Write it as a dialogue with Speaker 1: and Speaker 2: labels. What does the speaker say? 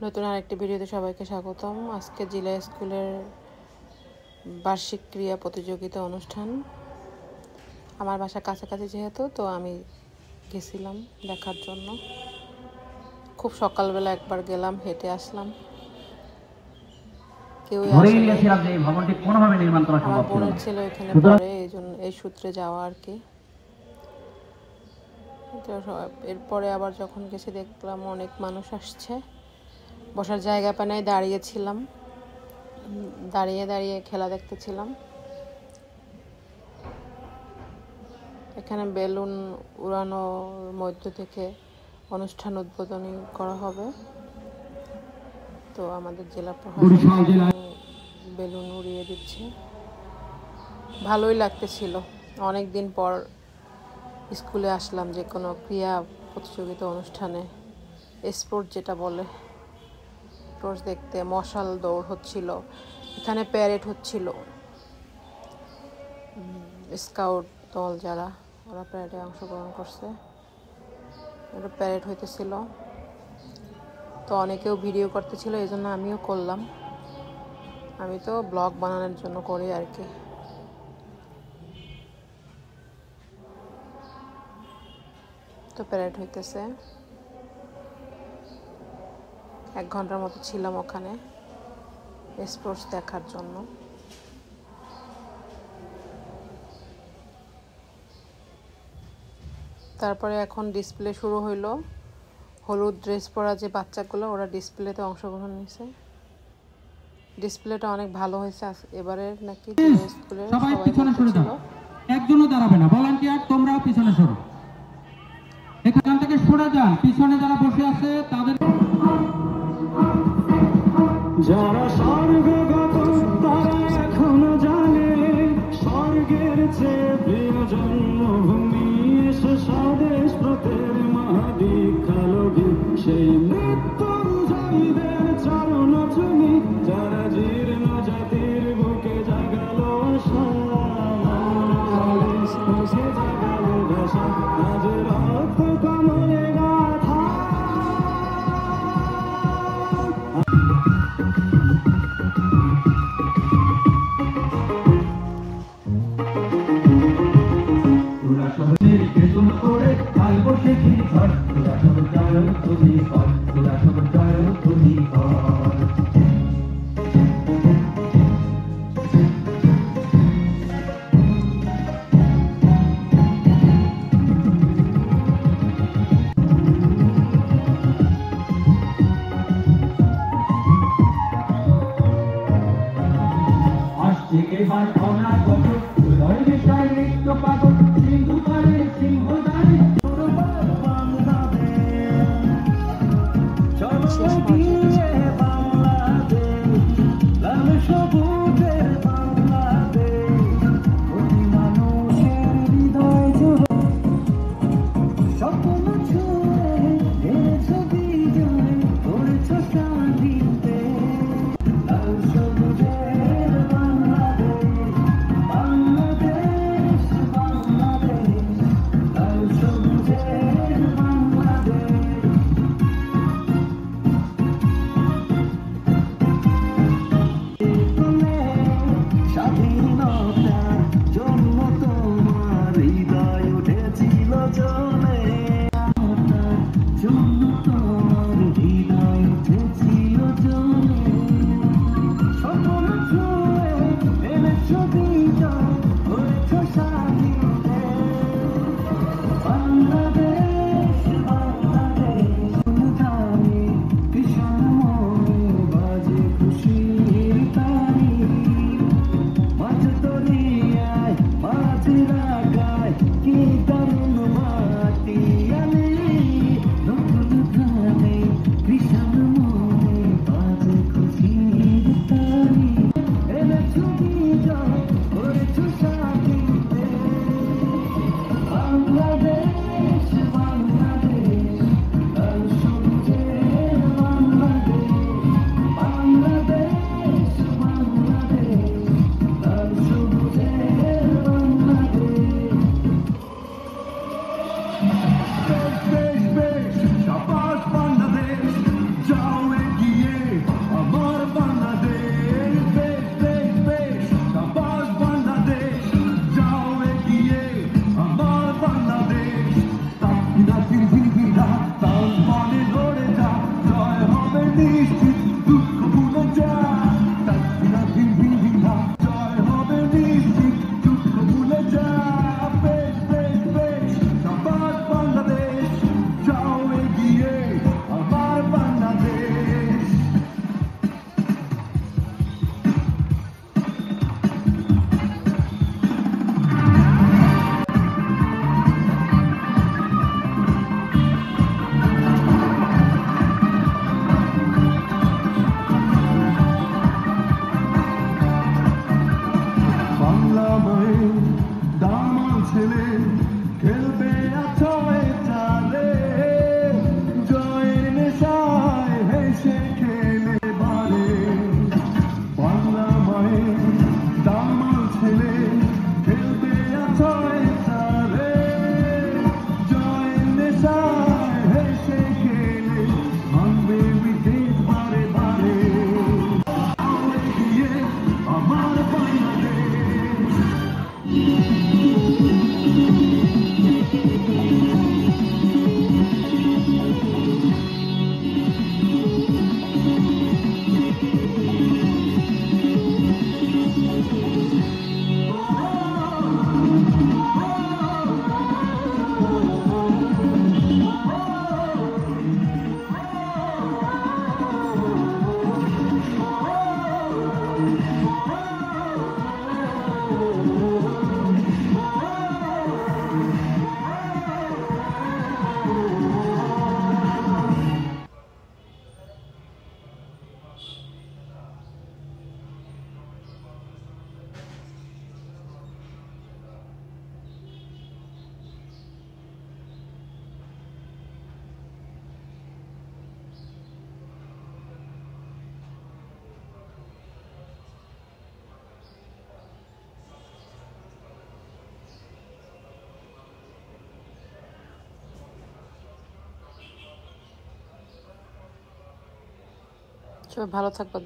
Speaker 1: নতুন আরেকটি ভিডিওতে সবাইকে স্বাগতম। আজকে জেলা স্কুলের বার্ষিক ক্রীড়া প্রতিযোগিতা অনুষ্ঠান। আমার বাসা কাছাকাছি যেহেতু, তো আমি গেছিলাম দেখার জন্য। খুব সকালবেলা একবার গেলাম, হেঁটে আসলাম। কেউই আসেনি। আমার বোনের ছেলে এখানে পড়ে, এই সূত্রে যাওয়া আর কি। এরপরে আবার যখন গেছি দেখলাম অনেক মানুষ আসছে। বসার জায়গা পায়, দাঁড়িয়েছিলাম, দাঁড়িয়ে দাঁড়িয়ে খেলা দেখতেছিলাম। এখানে বেলুন উড়ানোর মধ্য থেকে অনুষ্ঠান উদ্বোধনী করা হবে। তো আমাদের জেলা প্রশাসন বেলুন উড়িয়ে দিচ্ছে। ভালোই লাগতেছিল। অনেক দিন পর স্কুলে আসলাম, যে কোনো ক্রীড়া প্রতিযোগিতা অনুষ্ঠানে, স্পোর্টস যেটা বলে, স্পোর্টস দেখতে। মশাল দৌড় হচ্ছিল, এখানে প্যারেড হচ্ছিল। স্কাউট দল যারা, ওরা প্যারেডে অংশগ্রহণ করছে। ওটা প্যারেড হইতেছিল, তো অনেকেও ভিডিও করতেছিল, এই জন্য আমিও করলাম। আমি তো ব্লগ বানানোর জন্য করি আর কি। তো প্যারেড হইতেছে, 1 ঘন্টার মতো ছিলাম ওখানে স্পোর্টস দেখার জন্য। তারপরে এখন ডিসপ্লে শুরু হইলো। হলুদ ড্রেস পরা যে বাচ্চাগুলো, ওরা ডিসপ্লেতে অংশগ্রহণ নিয়েছে। ডিসপ্লেটা অনেক ভালো হয়েছে এবারে নাকি স্কুলের সবাই বলছিল।
Speaker 2: একজনও দাঁড়াবে না, ভলান্টিয়ার তোমরাও পিছনে সরো, এখান থেকে সরে যান। পিছনে যারা বসে আছে তাদের, যারা স্বর্গগত তারা এখনো জানে স্বর্গের চেয়ে প্রিয় জন্মভূমি, এসে স্বদেশ ব্রতের মহাদীক্ষালভী, সেই মৃত্যুঞ্জয়ীদের চরণ চুমি, যারা জীর্ণ জাতির বুকে জাগালো আশা, মুখে জাগালো ভাষা, আজ রক্ত কমলে গাথা।
Speaker 3: নিশ্চিত দুঃখ ভুলে যা তার বিধিহীনা জয় হবে নিশ্চিত দুঃখ ভুলে যা বেশ বেশ বেশ আমার বাংলাদেশ যাও এগিয়ে আমার বাংলাদেশ বাংলা মায়ের দামাল ছেলে খেলবে আছয় চালে জয়ের নেশায় হেসে খেলে বারে বাংলা মায়ের দামাল ছেলে খেলবে আছয় চালে জয়ের নেশায় হেসে খেলে ভাঙবে উইকেট বারে বারে এগিয়ে আমার বাংলাদেশ
Speaker 1: সবাই ভালো থাকবে।